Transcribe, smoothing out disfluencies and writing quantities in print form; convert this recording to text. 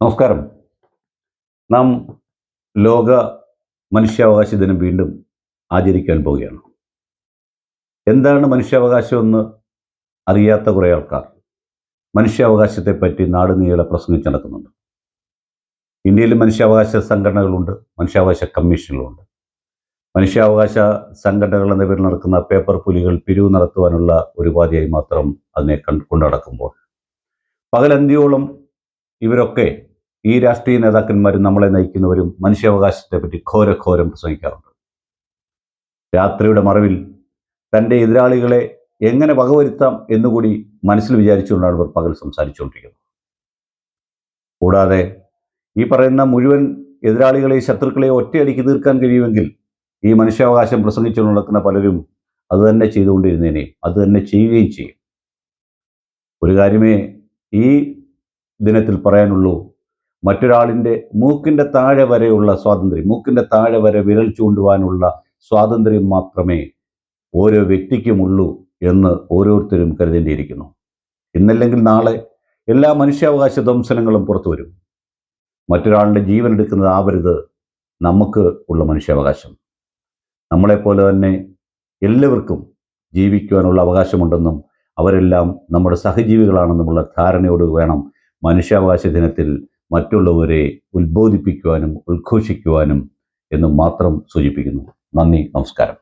നമസ്കാരം. നാം ലോക മനുഷ്യാവകാശ ദിനം വീണ്ടും ആചരിക്കാൻ പോവുകയാണ്. എന്താണ് മനുഷ്യാവകാശമെന്ന് അറിയാത്ത കുറേ ആൾക്കാർ മനുഷ്യാവകാശത്തെപ്പറ്റി നാടുനീളെ പ്രസംഗിച്ച് നടക്കുന്നുണ്ട്. ഇന്ത്യയിൽ മനുഷ്യാവകാശ സംഘടനകളുണ്ട്, മനുഷ്യാവകാശ കമ്മീഷനുകളുണ്ട്. മനുഷ്യാവകാശ സംഘടനകൾ എന്ന പേരിൽ നടക്കുന്ന പേപ്പർ പുലികൾ പിരിവ് നടത്തുവാനുള്ള ഒരു ഉപാധിയായി മാത്രം അതിനെ കൊണ്ടു നടക്കുമ്പോൾ പകലന്തിയോളം ഇവരൊക്കെ ഈ രാഷ്ട്രീയ നേതാക്കന്മാരും നമ്മളെ നയിക്കുന്നവരും മനുഷ്യാവകാശത്തെപ്പറ്റി ഘോരം പ്രസംഗിക്കാറുണ്ട്. രാത്രിയുടെ മറവിൽ തൻ്റെ എതിരാളികളെ എങ്ങനെ വകവരുത്താം എന്നുകൂടി മനസ്സിൽ വിചാരിച്ചുകൊണ്ടാണ് ഇവർ പകൽ സംസാരിച്ചുകൊണ്ടിരിക്കുന്നത്. കൂടാതെ ഈ പറയുന്ന മുഴുവൻ എതിരാളികളെ, ശത്രുക്കളെ ഒറ്റയടിക്ക് തീർക്കാൻ കഴിയുമെങ്കിൽ ഈ മനുഷ്യാവകാശം പ്രസംഗിച്ചു നടക്കുന്ന പലരും അതുതന്നെ ചെയ്തുകൊണ്ടിരുന്നേനെ, അത് തന്നെ ചെയ്യുകയും ചെയ്യും. ഒരു കാര്യമേ ഈ ദിനത്തിൽ പറയാനുള്ളൂ: മറ്റൊരാളിൻ്റെ മൂക്കിൻ്റെ താഴെ വരെയുള്ള സ്വാതന്ത്ര്യം, മൂക്കിൻ്റെ താഴെ വരെ വിരൽ ചൂണ്ടുവാനുള്ള സ്വാതന്ത്ര്യം മാത്രമേ ഓരോ വ്യക്തിക്കുമുള്ളൂ എന്ന് ഓരോരുത്തരും കരുതേണ്ടിയിരിക്കുന്നു. ഇന്നല്ലെങ്കിൽ നാളെ എല്ലാ മനുഷ്യാവകാശ ധ്വംസനങ്ങളും പുറത്തു വരും. മറ്റൊരാളുടെ ജീവൻ എടുക്കുന്നത് ആവരുത് നമുക്ക് ഉള്ള മനുഷ്യാവകാശം. നമ്മളെപ്പോലെ തന്നെ എല്ലാവർക്കും ജീവിക്കുവാനുള്ള അവകാശമുണ്ടെന്നും അവരെല്ലാം നമ്മുടെ സഹജീവികളാണെന്നുമുള്ള ധാരണയോട് വേണം മനുഷ്യാവകാശ ദിനത്തിൽ മറ്റുള്ളവരെ ഉത്ബോധിപ്പിക്കുവാനും ഉദ്ഘോഷിക്കുവാനും എന്ന് മാത്രം സൂചിപ്പിക്കുന്നു. നന്ദി, നമസ്കാരം.